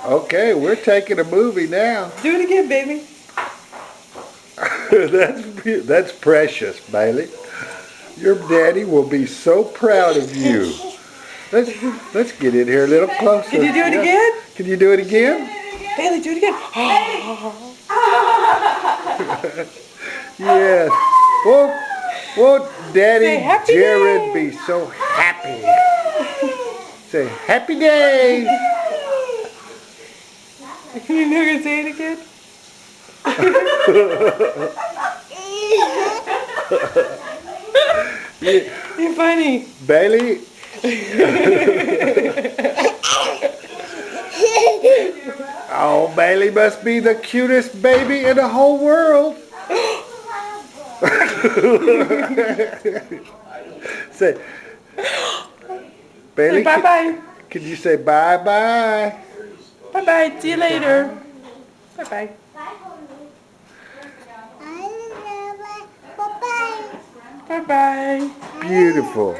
Okay, we're taking a movie now. Do it again, baby. That's precious, Bailey. Your daddy will be so proud of you. Let's let's get in here a little closer. Can you do it Yeah. again? Can you do it again? Bailey, do it again. Yes. Won't Daddy Say happy Jared day. be so happy? Say happy day. You're not gonna say it again? Yeah, You're funny. Bailey. Oh, Bailey must be the cutest baby in the whole world. Say, Bailey, Say bye-bye. can you say bye-bye? Bye-bye. See you later. Bye-bye. Bye-bye. Beautiful.